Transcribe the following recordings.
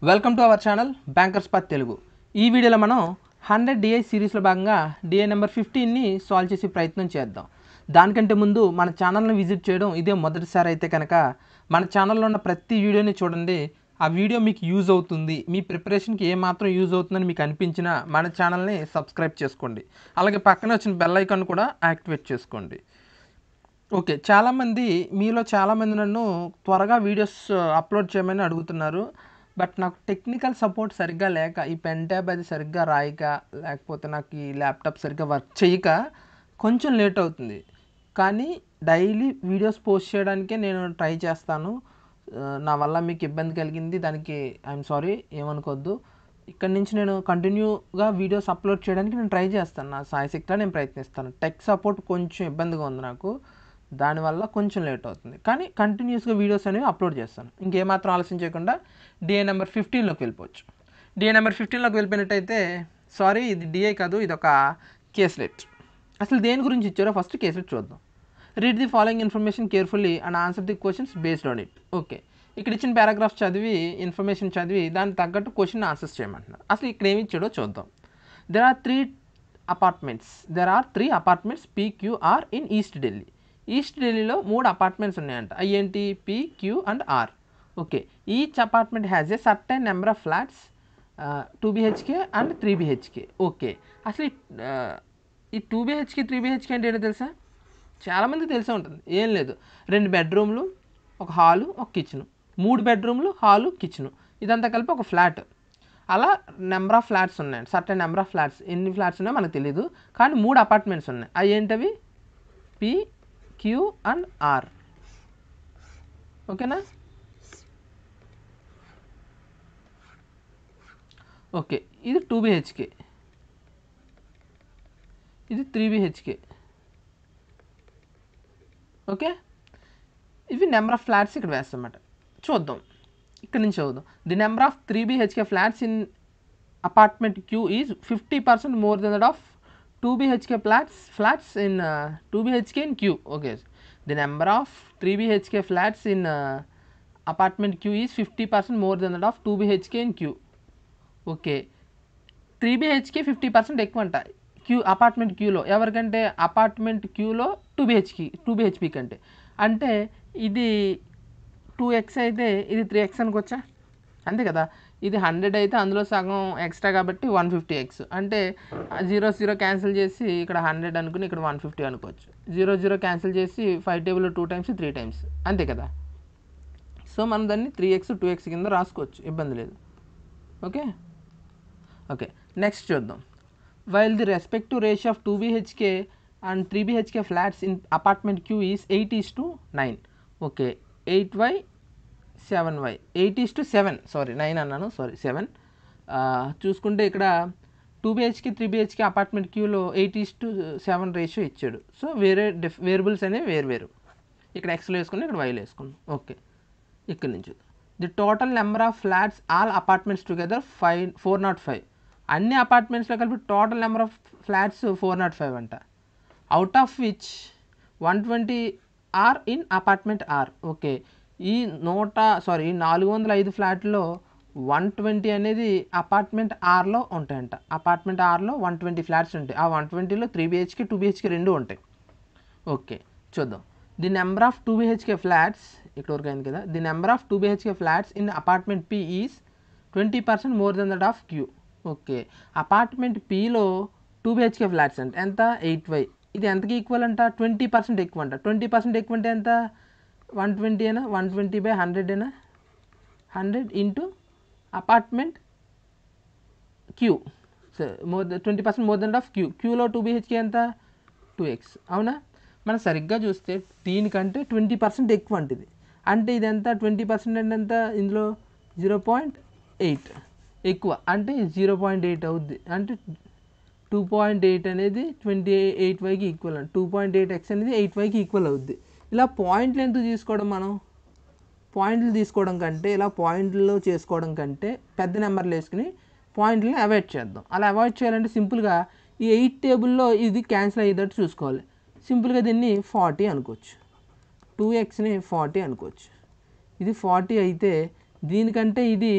Welcome to our channel bankers path Telugu. ఈ వీడియోలో మనం 100 డిఐ సిరీస్లో భాగంగా డిఐ నెంబర్ 15ని సాల్వ్ చేసే ప్రయత్నం చేద్దాం. దానికంటే ముందు మన ఛానల్ని విజిట్ చేయడం ఇదే మొదటిసారి అయితే కనుక మన ఛానల్లో ఉన్న ప్రతి వీడియోని చూడండి. ఆ వీడియో మీకు యూజ్ అవుతుంది, మీ ప్రిపరేషన్కి ఏమాత్రం యూజ్ అవుతుందని మీకు అనిపించినా మన ఛానల్ని సబ్స్క్రైబ్ చేసుకోండి. అలాగే పక్కన వచ్చిన బెల్ ఐకాన్ కూడా యాక్టివేట్ చేసుకోండి. ఓకే, మీలో చాలామంది నన్ను త్వరగా వీడియోస్ అప్లోడ్ చేయమని అడుగుతున్నారు. బట్ నాకు టెక్నికల్ సపోర్ట్ సరిగ్గా లేక, ఈ పెన్ ట్యాబ్ అది సరిగ్గా రాయక, లేకపోతే నాకు ఈ ల్యాప్టాప్ సరిగ్గా వర్క్ చేయక కొంచెం లేట్ అవుతుంది. కానీ డైలీ వీడియోస్ పోస్ట్ చేయడానికే నేను ట్రై చేస్తాను. నా వల్ల మీకు ఇబ్బంది కలిగింది, దానికి ఐఎమ్ సారీ, ఏమనుకోవద్దు. ఇక్కడి నుంచి నేను కంటిన్యూగా వీడియోస్ అప్లోడ్ చేయడానికి నేను ట్రై చేస్తాను. నా సాయశక్తిగా నేను ప్రయత్నిస్తాను. టెక్ సపోర్ట్ కొంచెం ఇబ్బందిగా ఉంది నాకు, దానివల్ల కొంచెం లేట్ అవుతుంది. కానీ కంటిన్యూస్గా వీడియోస్ అనేవి అప్లోడ్ చేస్తాను. ఇంకేమాత్రం ఆలస్యం చేయకుండా డిఐ నెంబర్ 15లోకి వెళ్ళిపోవచ్చు. డిఐ నెంబర్ 15లోకి వెళ్ళిపోయినట్టయితే, సారీ ఇది డిఐ కాదు, ఇది ఒక కేస్లెట్. అసలు దేని గురించి ఇచ్చారో ఫస్ట్ కేస్లెట్ చూద్దాం. Read the following information carefully and answer the questions based on it. Okay, ఇక్కడ ఇచ్చిన పారాగ్రాఫ్ చదివి, ఇన్ఫర్మేషన్ చదివి దానికి తగ్గట్టు క్వశ్చన్ ఆన్సర్స్ చేయమంటున్నారు. అసలు ఇక్కడ ఏమి ఇచ్చాడో చూద్దాం. There are three apartments PQR in east Delhi. East ఢిల్లీలో 3 అపార్ట్మెంట్స్ ఉన్నాయంట. ఏంటి? P, Q and R. Okay, each apartment has a certain number of flats 2 BHK and 3 BHK. Okay, అసలు ఈ 2 BHK 3 BHK అంటే ఏంటో తెలుసా? చాలామందికి తెలిసే ఉంటుంది. ఏం లేదు, 2 బెడ్రూమ్లు, ఒక హాలు, ఒక కిచెను, 3 బెడ్రూమ్లు, హాలు, కిచెను, ఇదంతా కలిపి ఒక ఫ్లాట్. అలా నెంబర్ ఆఫ్ ఫ్లాట్స్ ఉన్నాయండి. సర్టెన్ నెంబర్ ఆఫ్ ఫ్లాట్స్, ఎన్ని ఫ్లాట్స్ ఉన్నాయో మనకు తెలియదు, కానీ 3 అపార్ట్మెంట్స్ ఉన్నాయి. అవి ఏంటవి? P, Q and R. ఓకేనా? ఓకే, ఇది 2 BHK, ఇది 3 BHK. ఓకే, ఇవి నెంబర్ ఆఫ్ ఫ్లాట్స్ ఇక్కడ వేస్తామన్నమాట. చూద్దాం, ఇక్కడ నుంచి చదువుదాం. The number of 3 BHK flats in apartment Q is 50% more than that of 2 BHK flats in 2 BHK in Q. Okay, the number of 3 BHK flats in apartment Q is 50% more than that of 2 BHK in Q. Okay, 3 BHK 50% ఎక్కువ అంట apartment క్యూలో. ఎవరికంటే? Apartment క్యూలో 2 BHP కంటే. అంటే ఇది 2x అయితే ఇది 3x అనుకోవచ్చా? అంతే కదా. ఇది 100 అయితే అందులో సగం ఎక్స్ట్రా కాబట్టి 150x. అంటే 0 క్యాన్సిల్ చేసి ఇక్కడ 100 అనుకుని ఇక్కడ 150 అనుకోవచ్చు. 0 క్యాన్సిల్ చేసి 5 టేబుల్లో 2 టైమ్స్ 3 టైమ్స్, అంతే కదా. సో మనం దాన్ని 3x 2x కింద రాసుకోవచ్చు, ఇబ్బంది లేదు. ఓకే, నెక్స్ట్ చూద్దాం. While the respective ratio of 2 BHK and 3 BHK flats in apartment Q is 8:9. Okay, 8y 7y, 8:7, sorry 9 అన్నాను, సారీ 7. చూసుకుంటే ఇక్కడ 2 BHK 3 BHK అపార్ట్మెంట్ క్యూలో 8:7 రేషియో ఇచ్చాడు. సో వేరియబుల్స్ అనేవి వేరు. ఇక్కడ ఎక్స్లో వేసుకుని ఇక్కడ వైలో వేసుకున్నాం. ఓకే, ఇక్కడ నుంచి the total number of flats all apartments together 405. అన్ని అపార్ట్మెంట్స్లో కలిపి టోటల్ నెంబర్ ఆఫ్ ఫ్లాట్స్ 405 అంట. Out of which 120 are in apartment R. Okay, ఈ 405 ఫ్లాట్లో 120 అనేది అపార్ట్మెంట్ Rలో ఉంటాయంట. అపార్ట్మెంట్ Rలో 120 ఫ్లాట్స్ ఉంటాయి. ఆ 120లో 3 BHK 2 BHK రెండు ఉంటాయి. ఓకే, చూద్దాం. The number of 2 BHK flats, ఇక్కడ వరకు అయింది కదా. The number of 2 BHK flats in apartment P is 20% more than that of Q. Okay, apartment Pలో 2 BHK ఫ్లాట్స్ అంటే ఎంత? 8y. ఇది ఎంతకి ఈక్వల్ అంట? 20% ఎక్కువ అంట. 20% ఎక్కువ అంటే ఎంత? 120 అయినా, 120/100 అయినా, 100 into apartment Q. So 20% more than of Qలో 2 BHK ఎంత? 2x. అవునా? మనం సరిగ్గా చూస్తే దీనికంటే 20% ఎక్కువ అంటుంది. అంటే ఇది ఎంత? 20% అంటే ఎంత? ఇందులో 0.8 ఎక్కువ, అంటే 0.8 అవుద్ది. అంటే 2.8 అనేది 28yకి ఈక్వల్. 2.8x అనేది 8yకి ఈక్వల్ అవుద్ది. ఇలా పాయింట్లు ఎందుకు తీసుకోవడం? మనం పాయింట్లు తీసుకోవడం కంటే, ఇలా పాయింట్లు చేసుకోవడం కంటే పెద్ద నెంబర్లు వేసుకుని పాయింట్లని అవాయిడ్ చేద్దాం. అలా అవాయిడ్ చేయాలంటే సింపుల్గా ఈ 8 టేబుల్లో ఇది క్యాన్సిల్ అయ్యేటట్టు చూసుకోవాలి. సింపుల్గా దీన్ని 40 అనుకోవచ్చు, 2xని 40 అనుకోవచ్చు. ఇది 40 అయితే దీనికంటే ఇది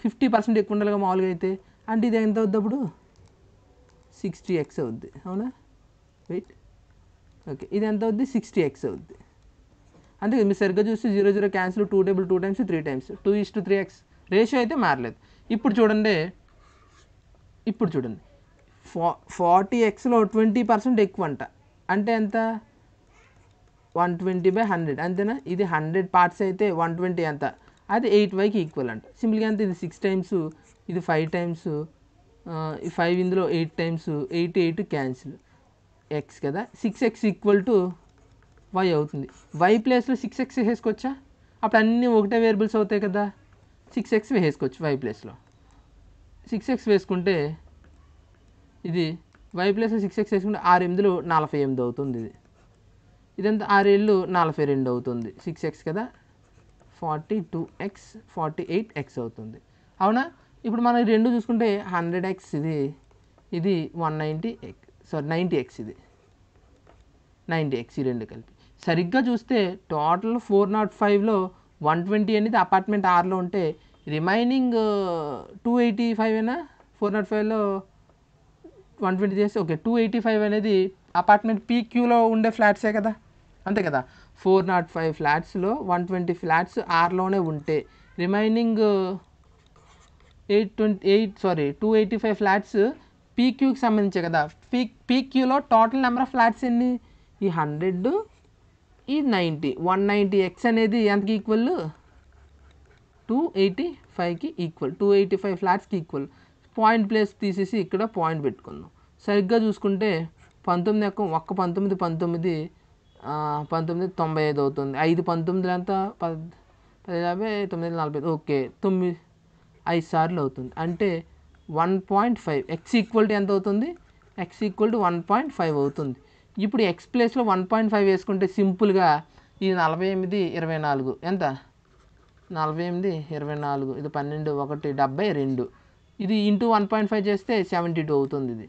50% ఎక్కువ ఉండాలిగా మామూలుగా అయితే. అంటే ఇది ఎంత అవుద్ది అప్పుడు 60x అవుద్ది. అవునా? వెయిట్. ఓకే, ఇది ఎంత అవుద్ది 60x అవుద్ది. అంతే మీరు సరిగ్గా చూస్తే 0 0 cancel, 2 table 2 times 3 times 2:3x ratio అయితే మారలేదు. ఇప్పుడు చూడండి 40xలో 20% ఎక్కువ అంట. అంటే ఎంత 120/100 అంతేనా? ఇది 100 పార్ట్స్ అయితే 120 ఎంత, అది 8yకి ఈక్వల్ అంట. సింపుల్గా అంతే. ఇది 6 టైమ్స్, ఇది 5 టైమ్స్, ఈ 5 ఇందులో 8 టైమ్స్, 8 8 క్యాన్సిల్ ఎక్స్ కదా. 6x ఈక్వల్ టు y అవుతుంది. y ప్లేస్లో 6x వేసుకోవచ్చా? అప్పుడు అన్నీ ఒకటే వేరియబుల్స్ అవుతాయి కదా. 6x వేసుకోవచ్చు y ప్లేస్లో. 6x వేసుకుంటే ఇది y ప్లేస్లో 6x వేసుకుంటే 6 8లో 48 అవుతుంది. ఇదంతా 6 7 42 అవుతుంది. 6x కదా, 42x 48x అవుతుంది. అవునా? ఇప్పుడు మనం రెండు చూసుకుంటే 100x ఇది 190x, సారీ 90x, ఇది 90x, ఈ రెండు కలిపి సరిగ్గా చూస్తే టోటల్ 405లో 120 అనేది అపార్ట్మెంట్ ఆర్లో ఉంటే రిమైనింగ్ 285 అయినా 405లో 120 చేస్తే ఓకే 285 అనేది అపార్ట్మెంట్ పీక్యూలో ఉండే ఫ్లాట్సే కదా. అంతే కదా. 405 ఫ్లాట్స్లో 120 ఫ్లాట్స్ ఆర్లోనే ఉంటే రిమైనింగ్ 285 ఫ్లాట్స్ పీక్యూకి సంబంధించే కదా. పీక్యూలో టోటల్ నెంబర్ ఆఫ్ ఫ్లాట్స్ ఎన్ని? ఈ 100, ఈ 90, 190x అనేది ఎంతకి ఈక్వల్? 285కి ఈక్వల్, 285 ఫ్లాట్స్కి ఈక్వల్. పాయింట్ ప్లేస్ తీసేసి ఇక్కడ పాయింట్ పెట్టుకుందాం. సరిగ్గా చూసుకుంటే 19 19 19 95 అవుతుంది. 5 19 ఎంత? 10 50 9 45 ఓకే 5 సార్లు అవుతుంది. అంటే 1.5 ఎక్స్ ఈక్వల్ టు ఎంత అవుతుంది? ఎక్స్ ఈక్వల్ టు 1.5 అవుతుంది. ఇప్పుడు ఎక్స్ ప్లేస్లో 1.5 వేసుకుంటే సింపుల్గా ఇది 48 24 ఎంత? 48 24, ఇది 12 1 72, ఇది ఇంటూ 1.5 చేస్తే 72 అవుతుంది. ఇది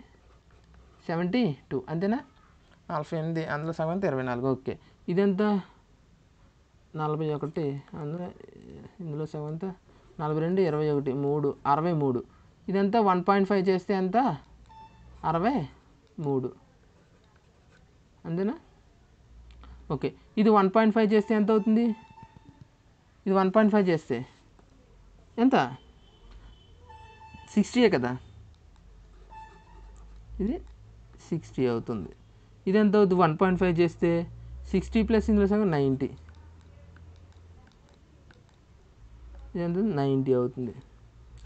72 అంతేనా? 48 అందులో సగం 24 ఓకే. ఇదెంత? 41 అందులో ఇందులో సగం ఎంత? 42 21 3 63, ఇదంతా 1.5 చేస్తే ఎంత? 63 అంతేనా? ఓకే, ఇది 1.5 చేస్తే ఎంత అవుతుంది? ఇది 1.5 చేస్తే ఎంత? 60 కదా. ఇది 60 అవుతుంది. ఇది ఎంత అవుతుంది? 1.5 చేస్తే 60 ప్లస్ ఇందులో సగం 90, ఇది ఎంత? 90 అవుతుంది.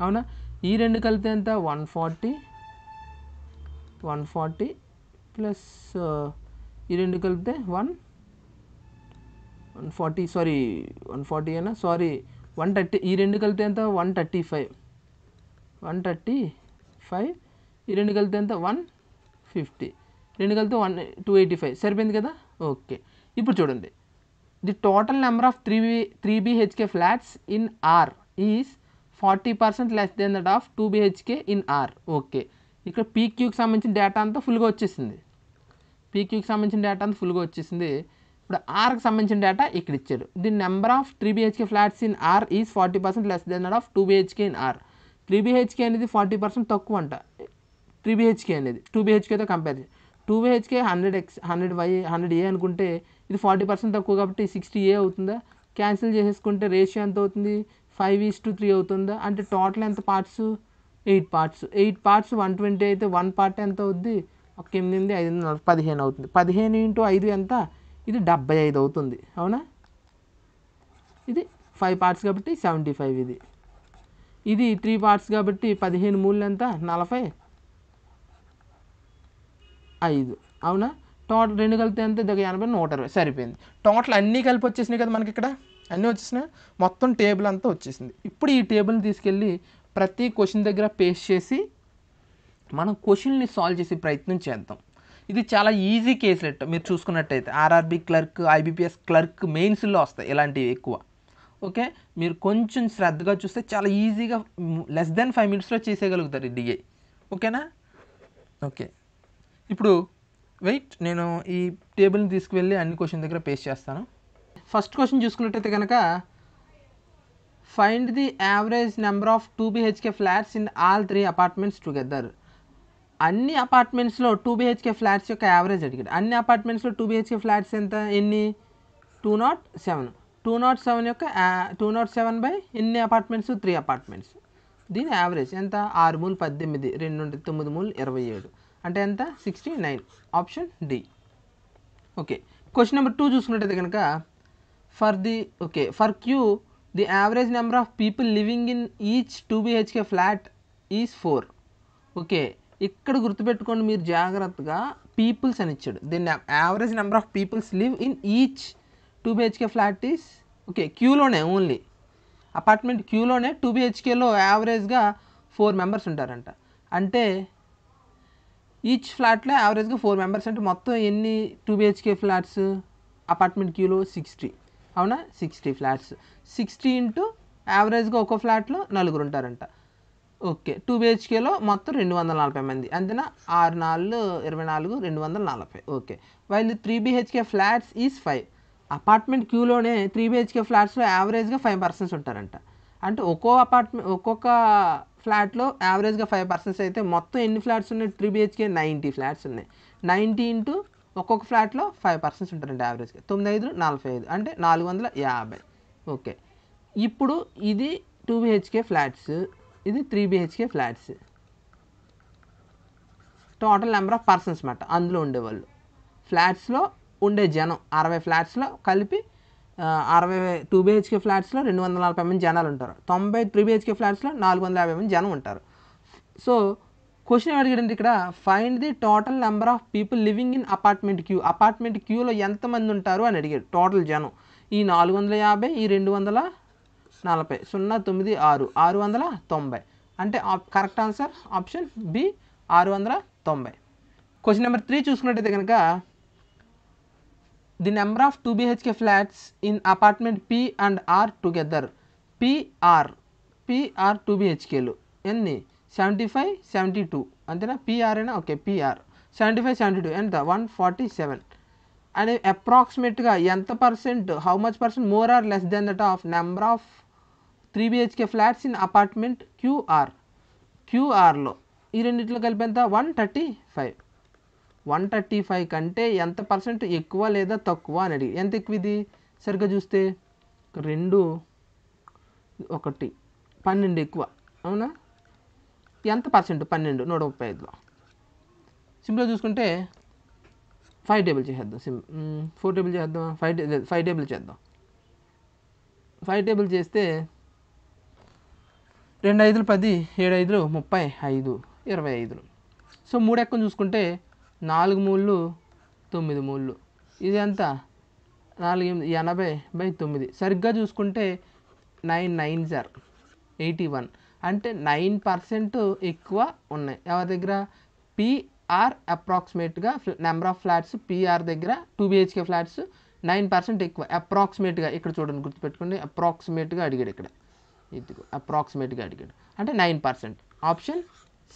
అవునా? ఈ రెండు కలిపితే ఎంత? 140 ప్లస్ ఈ రెండు కలిపితే 140 సారీ 140 అయినా సారీ 130, ఈ రెండు కలిపితే ఎంత? 135 ఈ రెండు కలిపితే ఎంత? 150, రెండు కలిపితే 285 సరిపోయింది కదా. ఓకే, ఇప్పుడు చూడండి the total number of 3 BHK flats in R is 40% less than that of 2 BHK in R. Okay, ఇక్కడ పీక్యూకి సంబంధించిన డేటా అంతా ఫుల్గా వచ్చేసింది. ఇప్పుడు ఆర్కి సంబంధించిన డేటా ఇక్కడ ఇచ్చారు. The number of 3 BHK flats in R is 40% less than that of 2 BHK in R. 3 BHK అనేది 40% తక్కువ అంట. 3 BHK అనేది 2 BHKతో కంపేర్ చేసి 2 BHK 100x 100y 100a అనుకుంటే ఇది 40% తక్కువ కాబట్టి 60a అవుతుందా? క్యాన్సిల్ చేసేసుకుంటే రేషియో ఎంత అవుతుంది? 5:3 అవుతుందా? అంటే టోటల్ ఎంత పార్ట్స్? 8 పార్ట్స్. 8 పార్ట్స్ 120 అయితే 1 పార్ట్ ఎంత అవుద్ది? 8 5 15 అవుతుంది. 15 × 5 ఎంత? ఇది 75 అవుతుంది. అవునా? ఇది 5 పార్ట్స్ కాబట్టి 75, ఇది 3 పార్ట్స్ కాబట్టి 15 3 ఎంత? 45. అవునా? టోటల్ రెండు కలిపితే ఎంత? 80 120 సరిపోయింది. టోటల్ అన్నీ కలిపి వచ్చేసినాయి కదా మనకి. ఇక్కడ అన్నీ వచ్చేసినాయి, మొత్తం టేబుల్ అంతా వచ్చేసింది. ఇప్పుడు ఈ టేబుల్ని తీసుకెళ్ళి ప్రతి క్వశ్చన్ దగ్గర పేస్ట్ చేసి మనం క్వశ్చన్ని సాల్వ్ చేసే ప్రయత్నం చేద్దాం. ఇది చాలా ఈజీ కేసులెట్. మీరు చూసుకున్నట్టయితే ఆర్ఆర్బీ క్లర్క్, ఐబీపీఎస్ క్లర్క్ మెయిన్స్లో వస్తాయి ఇలాంటివి ఎక్కువ. ఓకే, మీరు కొంచెం శ్రద్ధగా చూస్తే చాలా ఈజీగా లెస్ దెన్ 5 minutesలో చేసేయగలుగుతారు ఈ డిఐ. ఓకేనా? ఓకే, ఇప్పుడు వెయిట్, నేను ఈ టేబుల్ని తీసుకువెళ్ళి అన్ని క్వశ్చన్ దగ్గర పేస్ట్ చేస్తాను. ఫస్ట్ క్వశ్చన్ చూసుకున్నట్టయితే కనుక find the average number of 2 BHK flats in all 3 apartments together. అన్ని అపార్ట్మెంట్స్లో 2 BHK ఫ్లాట్స్ యొక్క యావరేజ్ అడిగాడు. అన్ని అపార్ట్మెంట్స్లో 2 BHK ఫ్లాట్స్ ఎంత, ఎన్ని, 207. 207 యొక్క 207 బై ఎన్ని అపార్ట్మెంట్స్, 3 అపార్ట్మెంట్స్. దీని యావరేజ్ ఎంత, 6 మూలు 18, 2 నుండి 9 మూలు 27, అంటే ఎంత, 69. Option D. Okay, question number 2 చూసుకున్నట్టయితే కనుక for Q the average number of people living in each 2 BHK flat is 4. Okay, ఇక్కడ గుర్తుపెట్టుకోండి మీరు జాగ్రత్తగా, పీపుల్స్ అని ఇచ్చాడు. దీన్ని average number of peoples live in each 2 BHK flat is, okay, క్యూలోనే, ఓన్లీ అపార్ట్మెంట్ క్యూలోనే 2 BHKలో యావరేజ్గా 4 మెంబర్స్ ఉంటారంట. అంటే ఈచ్ ఫ్లాట్లో యావరేజ్గా 4 మెంబర్స్, అంటే మొత్తం ఎన్ని 2 BHK ఫ్లాట్స్ అపార్ట్మెంట్ క్యూలో, 60. అవునా, 60 ఫ్లాట్స్. 60 ఇంటూ యావరేజ్గా ఒక ఫ్లాట్లో 4 ఉంటారంట. ఓకే, 2 BHKలో మొత్తం 240 మంది, అంతేనా, 6 4 24, 240. Okay, while 3 BHK flats is 5. Apartment క్యూలోనే 3 BHK ఫ్లాట్స్లో యావరేజ్గా 5 పర్సన్స్ ఉంటారంట. అంటే ఒక్కొక్క ఫ్లాట్లో యావరేజ్గా 5 పర్సన్స్ అయితే మొత్తం ఎన్ని ఫ్లాట్స్ ఉన్నాయి 3 BHK, 90 ఫ్లాట్స్ ఉన్నాయి. 90 ఇంటూ ఒక్కొక్క ఫ్లాట్లో 5 పర్సన్స్ ఉంటారంట యావరేజ్గా. 9 5 45, అంటే 450. ఓకే, ఇప్పుడు ఇది 2 BHK ఫ్లాట్స్, ఇది 3 BHK flats. Total number of persons మాట అందులో ఉండేవాళ్ళు. ఫ్లాట్స్లో ఉండే జనం 60 ఫ్లాట్స్లో కలిపి 2 BHK ఫ్లాట్స్లో 240 మంది జనాలు ఉంటారు. 3 BHK ఫ్లాట్స్లో 450 మంది జనం ఉంటారు. సో క్వశ్చన్ అడిగాడంటే ఇక్కడ find the total number of people living in apartment Q. Apartment క్యూలో ఎంతమంది ఉంటారు అని అడిగాడు. టోటల్ జనం ఈ 450, ఈ 240, 0 9 6 690. అంటే correct answer option B, 690. Question number 3 చూసుకున్నట్టయితే కనుక the number of 2 BHK flats in apartment P and R together. PR 2 BHKలు ఎన్ని, 75 72, అంతేనా, పిఆర్ అయినా, ఓకే, పిఆర్ 75 72 ఎంత, 147. అని అప్రాక్సిమేట్గా ఎంత percent, how much percent more or less than that of number of 3 BHK flats in apartment క్యూఆర్లో ఈ రెండింటిలో కలిపి ఎంత, 135. 135 కంటే ఎంత పర్సెంట్ ఎక్కువ లేదా తక్కువ అని అడిగి. ఎంత ఎక్కువ ఇది, సరిగ్గా చూస్తే 2 1 12 ఎక్కువ, అవునా, ఎంత పర్సెంట్, 12 135లో. సింపుల్గా చూసుకుంటే 5 టేబుల్ చేసేద్దాం, 4 టేబుల్ చేద్దాం, 5 టేబుల్ చేద్దాం. 5 టేబుల్ చేస్తే 2 5 10, 7 5 35, 25. సో 3 ఎక్కని చూసుకుంటే 4 మూళ్ళు 9 మూళ్ళు, ఇది ఎంత, 4 80/9. సరిగ్గా చూసుకుంటే 9 9s are 81, అంటే 9% ఎక్కువ ఉన్నాయి ఎవరి దగ్గర, పిఆర్. అప్రాక్సిమేట్గా నెంబర్ ఆఫ్ ఫ్లాట్స్ పిఆర్ దగ్గర 2 BHK ఫ్లాట్స్ 9% ఎక్కువ. అప్రాక్సిమేట్గా ఇక్కడ చూడండి, గుర్తుపెట్టుకోండి, అప్రాక్సిమేట్గా అడిగాడు ఇక్కడ, ఇదిగో అప్రాక్సిమేట్గా అడిగాడు, అంటే 9%. Option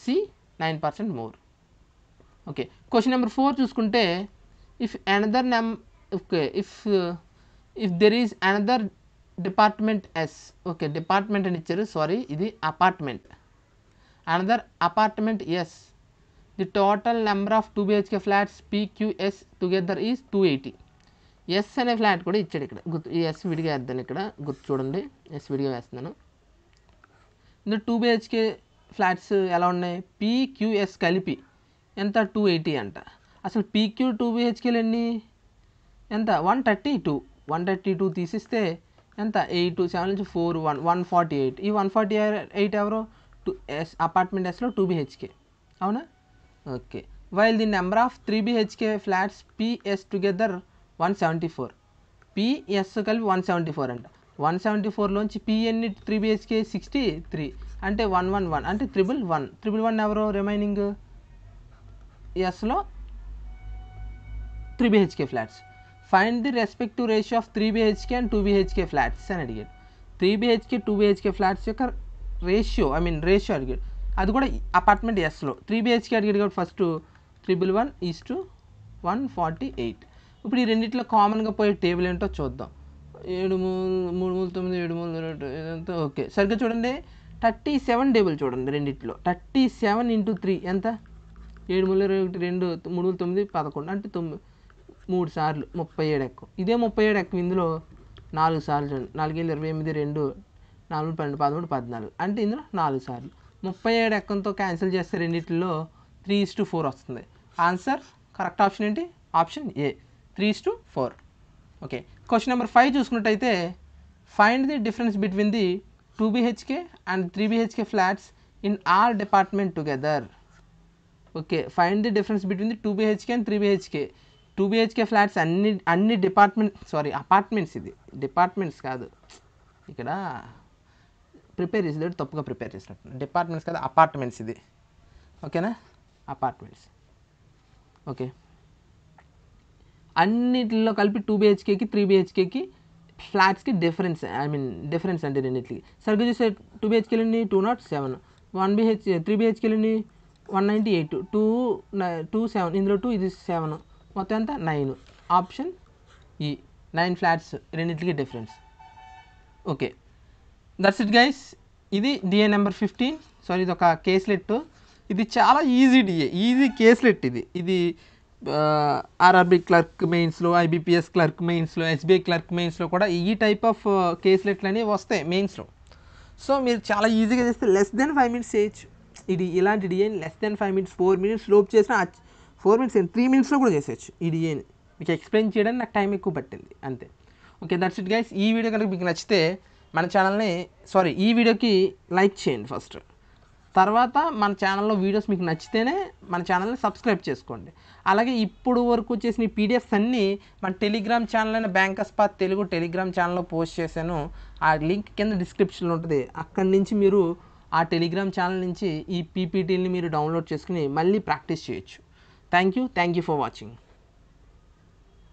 C, 9% more. Okay, question number 4 చూసుకుంటే if there is another department S. Okay, department అని ఇచ్చారు, సారీ, ఇది apartment. Another apartment S, the total number of 2 BHK flats PQS together is 280. S అనే ఫ్లాట్ కూడా ఇచ్చాడు ఇక్కడ, ఈ ఎస్ విడిగా వేద్దాను, ఇక్కడ గుర్తు చూడండి, ఎస్ విడిగా వేస్తున్నాను. ఇందులో 2 BHK ఫ్లాట్స్ ఎలా ఉన్నాయి, PQS కలిపి ఎంత, 280 అంట. అసలు PQ 2 BHKలు ఎన్ని, ఎంత, 132 తీసిస్తే ఎంత, 8 7 నుంచి 4 148. ఈ 148 ఎవరు, అపార్ట్మెంట్ ఎస్లో 2 BHK, అవునా. Okay, while the number of 3 BHK flats PS together 174. PS కలిపి 174 అంట. 174లోంచి P ఎన్ని 3 BHK 63, అంటే 111, అంటే 111 ఎవరో రిమైనింగ్ ఎస్లో 3 BHK flats. Find the respective ratio of 3 BHK and 2 BHK flats అని అడిగాడు. 3 BHK 2 BHK ఫ్లాట్స్ యొక్క రేషియో అడిగాడు, అది కూడా అపార్ట్మెంట్ ఎస్లో. 3 BHK అడిగాడు కాబట్టి ఫస్ట్ 111:148. ఇప్పుడు ఈ రెండిట్లో కామన్గా పోయే టేబుల్ ఏంటో చూద్దాం. 7 3 3 9 7 3 ఇదంతా ఓకే. సరిగ్గా చూడండి 37 టేబుల్ చూడండి రెండిట్లో 37 ఇంటూ 3 ఎంత 7 3 21 2 3 9 11 అంటే 3 సార్లు 37 ఎక్కువ. ఇదే 37 ఎక్కువ ఇందులో 4 సార్లు చూడండి 4 28 2 4 12 13 14 అంటే ఇందులో 4 సార్లు 37 ఎక్కంతో క్యాన్సిల్ చేస్తే రెండిట్లో 3:4 వస్తుంది. ఆన్సర్ కరెక్ట్ ఆప్షన్ ఏంటి? Option A 3:4. Okay. Question number 5 చూసుకున్నట్టయితే find the difference between the 2 BHK and 3 BHK flats in all department together. Okay. Find the difference between the 2 BHK and 3 BHK. 2 BHK flats అన్ని apartments, ఇది departments కాదు, ఇక్కడ prepare చేసేది తప్పుగా prepare చేసినట్టు, departments కాదు apartments ఇది. ఓకేనా, అపార్ట్మెంట్స్. ఓకే. అన్నిటిలో కలిపి 2 BHKకి 3 BHKకి ఫ్లాట్స్కి డిఫరెన్స్ అంటే రెండింటికి సరిగ్గా చూస్తే 2 BHKలని 207, 3 BHKలని 198, 207, ఇందులో 2 ఇది 7, మొత్తం ఎంత 9. ఆప్షన్ ఈ 9 ఫ్లాట్స్ రెండింటికి difference. Okay, that's it guys. ఇది డిఏ నెంబర్ 15. సారీ, ఇది ఒక కేస్లెట్. ఇది చాలా ఈజీ కేస్లెట్. ఇది ఆర్ఆర్బి క్లర్క్ మెయిన్స్లో, IBPS క్లర్క్ మెయిన్స్లో, SBI క్లర్క్ మెయిన్స్లో కూడా ఈ టైప్ ఆఫ్ కేస్లెట్లు అనేవి వస్తాయి మెయిన్స్లో. సో మీరు చాలా ఈజీగా చేస్తే లెస్ దెన్ 5 minutes చేయొచ్చు. ఇది ఇలాంటి డిఏని లెస్ దెన్ 5 minutes 4 minutes లోపు చేసినా 4 minutes 3 minutesలో కూడా చేసేయచ్చు. ఈ డిఏని మీకు ఎక్స్ప్లెయిన్ చేయడానికి నాకు టైం ఎక్కువ పట్టింది అంతే. Okay, that's it guys. ఈ వీడియో కనుక మీకు నచ్చితే మన ఛానల్ని ఈ వీడియోకి లైక్ చేయండి ఫస్ట్. తర్వాత మన ఛానల్లో వీడియోస్ మీకు నచ్చితేనే మన ఛానల్ని సబ్స్క్రైబ్ చేసుకోండి. అలాగే ఇప్పుడు వరకు వచ్చేసిన PDFs అన్నీ మన టెలిగ్రామ్ ఛానల్ అయిన బ్యాంకర్స్ పాత్ తెలుగు టెలిగ్రామ్ ఛానల్లో పోస్ట్ చేశాను. ఆ లింక్ కింద డిస్క్రిప్షన్లో ఉంటుంది. అక్కడి నుంచి మీరు ఆ టెలిగ్రామ్ ఛానల్ నుంచి ఈ PPTని మీరు డౌన్లోడ్ చేసుకుని మళ్ళీ ప్రాక్టీస్ చేయొచ్చు. Thank you for watching.